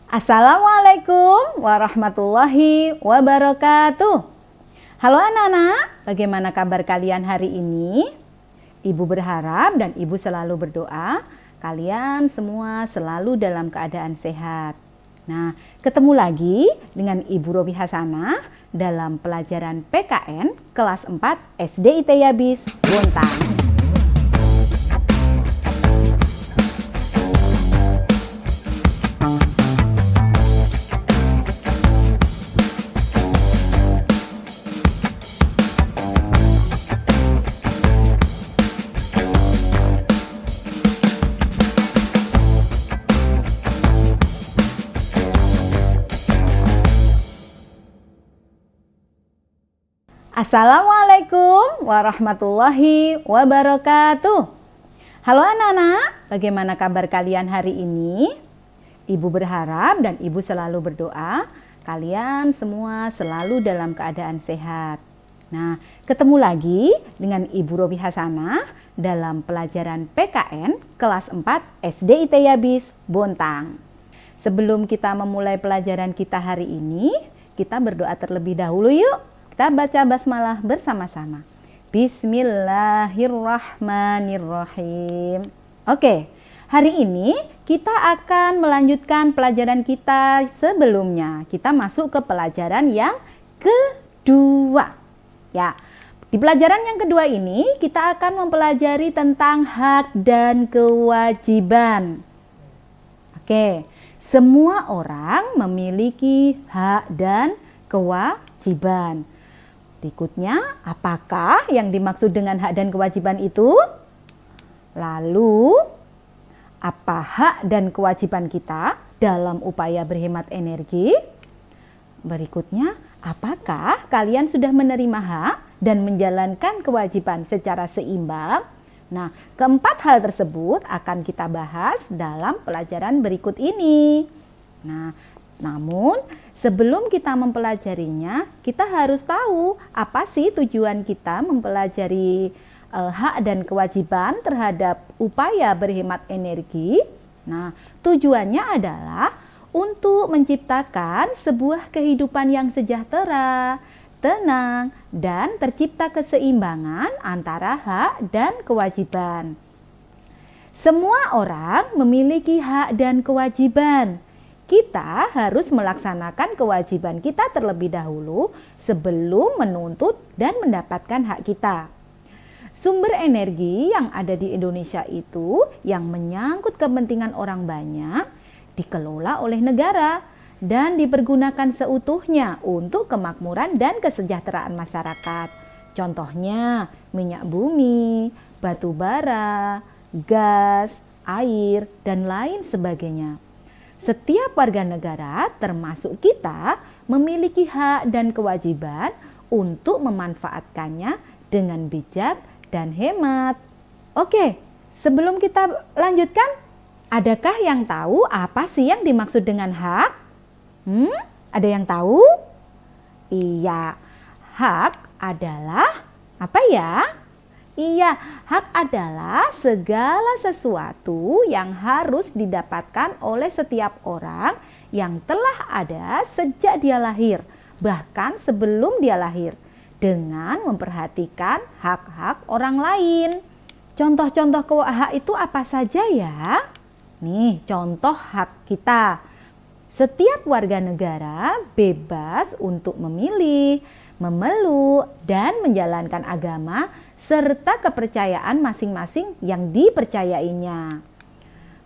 Assalamualaikum warahmatullahi wabarakatuh. Halo anak-anak, bagaimana kabar kalian hari ini? Ibu berharap dan ibu selalu berdoa kalian semua selalu dalam keadaan sehat. Nah, ketemu lagi dengan Ibu Robi Hasanah dalam pelajaran PKN kelas 4 SD IT Yabis Bontang. Assalamualaikum warahmatullahi wabarakatuh. Halo anak-anak, bagaimana kabar kalian hari ini? Ibu berharap dan ibu selalu berdoa kalian semua selalu dalam keadaan sehat. Nah, ketemu lagi dengan Ibu Robi Hasanah dalam pelajaran PKN kelas 4 SD IT Yabis Bontang. Sebelum kita memulai pelajaran kita hari ini, kita berdoa terlebih dahulu yuk. Kita baca basmalah bersama-sama. Bismillahirrahmanirrahim. Oke, hari ini kita akan melanjutkan pelajaran kita sebelumnya. Kita masuk ke pelajaran yang kedua. Ya, di pelajaran yang kedua ini kita akan mempelajari tentang hak dan kewajiban. Oke, semua orang memiliki hak dan kewajiban. Berikutnya, apakah yang dimaksud dengan hak dan kewajiban itu? Lalu, apa hak dan kewajiban kita dalam upaya berhemat energi? Berikutnya, apakah kalian sudah menerima hak dan menjalankan kewajiban secara seimbang? Nah, keempat hal tersebut akan kita bahas dalam pelajaran berikut ini. Namun sebelum kita mempelajarinya, kita harus tahu apa sih tujuan kita mempelajari hak dan kewajiban terhadap upaya berhemat energi. Nah, tujuannya adalah untuk menciptakan sebuah kehidupan yang sejahtera, tenang, dan tercipta keseimbangan antara hak dan kewajiban. Semua orang memiliki hak dan kewajiban. Kita harus melaksanakan kewajiban kita terlebih dahulu sebelum menuntut dan mendapatkan hak kita. Sumber energi yang ada di Indonesia itu yang menyangkut kepentingan orang banyak dikelola oleh negara dan dipergunakan seutuhnya untuk kemakmuran dan kesejahteraan masyarakat. Contohnya minyak bumi, batu bara, gas, air, dan lain sebagainya. Setiap warga negara termasuk kita memiliki hak dan kewajiban untuk memanfaatkannya dengan bijak dan hemat. Oke, sebelum kita lanjutkan, adakah yang tahu apa sih yang dimaksud dengan hak? Ada yang tahu? Iya, hak adalah apa ya? Iya, hak adalah segala sesuatu yang harus didapatkan oleh setiap orang yang telah ada sejak dia lahir, bahkan sebelum dia lahir, dengan memperhatikan hak-hak orang lain. Contoh-contoh hak itu apa saja ya? Nih, contoh hak kita. Setiap warga negara bebas untuk memilih, memeluk, dan menjalankan agama serta kepercayaan masing-masing yang dipercayainya.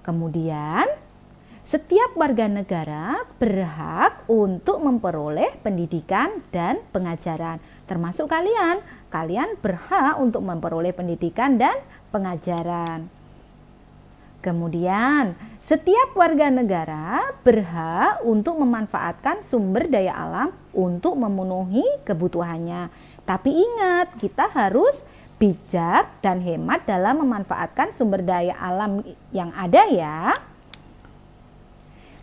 Kemudian, setiap warga negara berhak untuk memperoleh pendidikan dan pengajaran. Termasuk kalian. Kalian berhak untuk memperoleh pendidikan dan pengajaran. Kemudian, setiap warga negara berhak untuk memanfaatkan sumber daya alam untuk memenuhi kebutuhannya. Tapi ingat, kita harus bijak dan hemat dalam memanfaatkan sumber daya alam yang ada ya.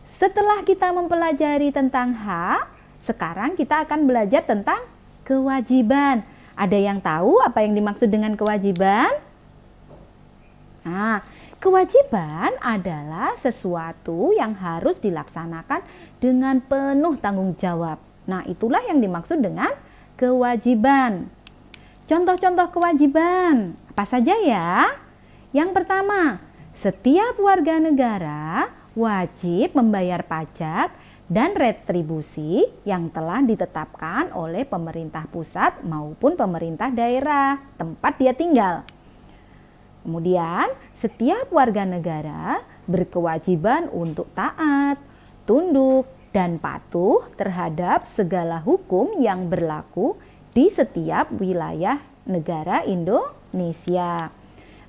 Setelah kita mempelajari tentang hak, sekarang kita akan belajar tentang kewajiban. Ada yang tahu apa yang dimaksud dengan kewajiban? Nah, Kewajiban adalah sesuatu yang harus dilaksanakan dengan penuh tanggung jawab. Nah, itulah yang dimaksud dengan kewajiban. Contoh-contoh kewajiban apa saja ya? Yang pertama, setiap warga negara wajib membayar pajak dan retribusi yang telah ditetapkan oleh pemerintah pusat maupun pemerintah daerah tempat dia tinggal. Kemudian, setiap warga negara berkewajiban untuk taat, tunduk, dan patuh terhadap segala hukum yang berlaku di setiap wilayah negara Indonesia.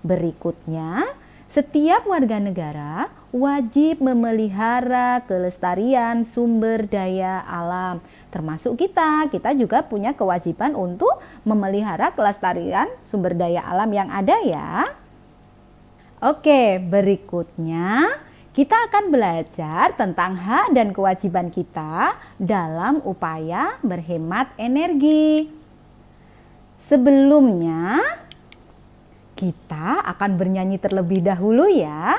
Berikutnya, setiap warga negara wajib memelihara kelestarian sumber daya alam. Termasuk kita juga punya kewajiban untuk memelihara kelestarian sumber daya alam yang ada ya. Oke, berikutnya kita akan belajar tentang hak dan kewajiban kita dalam upaya berhemat energi. Sebelumnya, kita akan bernyanyi terlebih dahulu ya.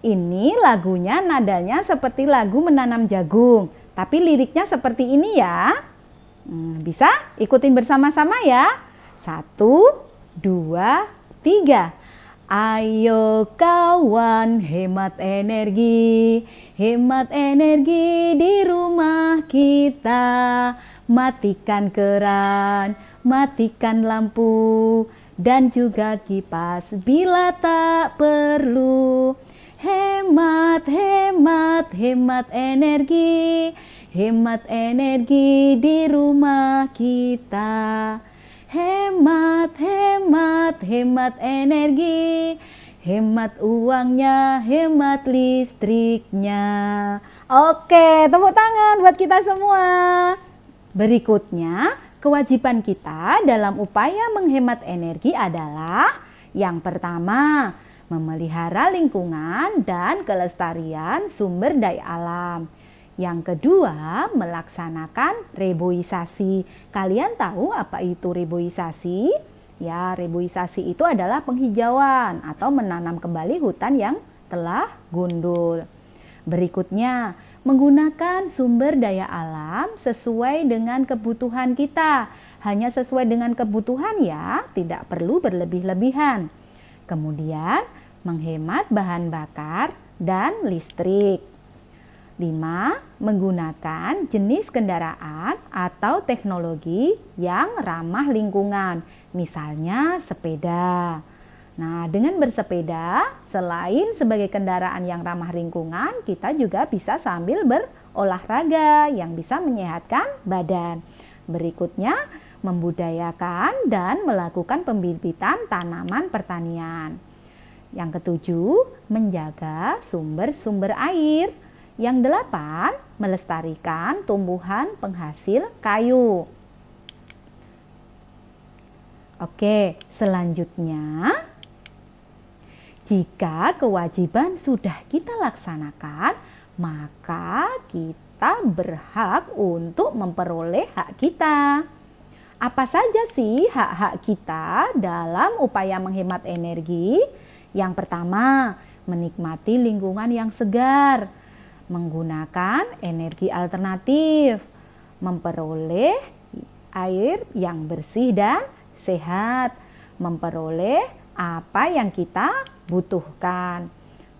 Ini lagunya nadanya seperti lagu menanam jagung, tapi liriknya seperti ini ya. Bisa ikutin bersama-sama ya. 1, 2, 3. Ayo kawan hemat energi di rumah kita. Matikan keran, matikan lampu, dan juga kipas bila tak perlu. Hemat energi di rumah kita. Hemat energi, hemat uangnya, hemat listriknya. Oke, tepuk tangan buat kita semua. Berikutnya, kewajiban kita dalam upaya menghemat energi adalah yang pertama, memelihara lingkungan dan kelestarian sumber daya alam. Yang kedua, melaksanakan reboisasi. Kalian tahu apa itu reboisasi? Ya, reboisasi itu adalah penghijauan atau menanam kembali hutan yang telah gundul. Berikutnya, menggunakan sumber daya alam sesuai dengan kebutuhan kita. Hanya sesuai dengan kebutuhan ya, tidak perlu berlebih-lebihan. Kemudian, menghemat bahan bakar dan listrik. 5. Menggunakan jenis kendaraan atau teknologi yang ramah lingkungan, misalnya sepeda. Nah, dengan bersepeda, selain sebagai kendaraan yang ramah lingkungan, kita juga bisa sambil berolahraga yang bisa menyehatkan badan. Berikutnya, membudayakan dan melakukan pembibitan tanaman pertanian. Yang ketujuh, menjaga sumber-sumber air. Yang 8, melestarikan tumbuhan penghasil kayu. Oke, selanjutnya, jika kewajiban sudah kita laksanakan, maka kita berhak untuk memperoleh hak kita. Apa saja sih hak-hak kita dalam upaya menghemat energi? Yang pertama, menikmati lingkungan yang segar, menggunakan energi alternatif, memperoleh air yang bersih dan sehat, memperoleh apa yang kita butuhkan.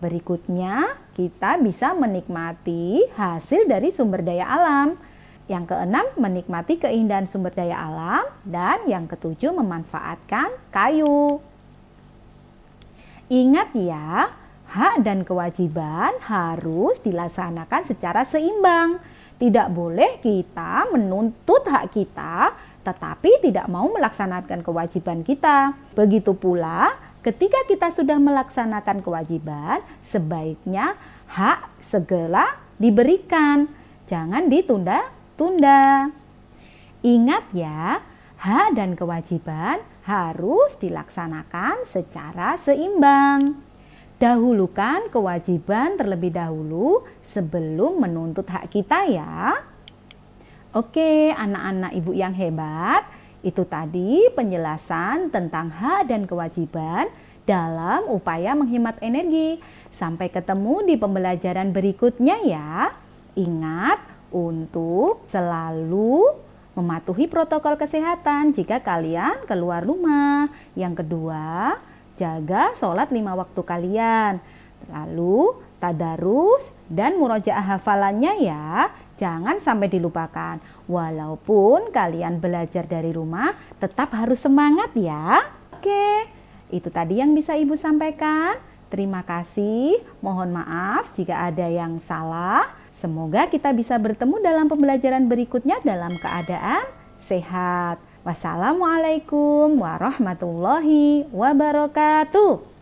Berikutnya, kita bisa menikmati hasil dari sumber daya alam. Yang keenam, menikmati keindahan sumber daya alam. Dan yang ketujuh, memanfaatkan kayu. Ingat ya, hak dan kewajiban harus dilaksanakan secara seimbang. Tidak boleh kita menuntut hak kita, tetapi tidak mau melaksanakan kewajiban kita. Begitu pula ketika kita sudah melaksanakan kewajiban, sebaiknya hak segera diberikan. Jangan ditunda-tunda. Ingat ya, hak dan kewajiban harus dilaksanakan secara seimbang. Dahulukan kewajiban terlebih dahulu sebelum menuntut hak kita ya. Oke, anak-anak ibu yang hebat, itu tadi penjelasan tentang hak dan kewajiban dalam upaya menghemat energi. Sampai ketemu di pembelajaran berikutnya ya. Ingat untuk selalu mematuhi protokol kesehatan jika kalian keluar rumah. Yang kedua, jaga sholat 5 waktu kalian. Lalu tadarus dan murojaah hafalannya ya. Jangan sampai dilupakan. Walaupun kalian belajar dari rumah, tetap harus semangat ya. Oke, itu tadi yang bisa Ibu sampaikan. Terima kasih. Mohon maaf jika ada yang salah. Semoga kita bisa bertemu dalam pembelajaran berikutnya dalam keadaan sehat. Wassalamualaikum warahmatullahi wabarakatuh.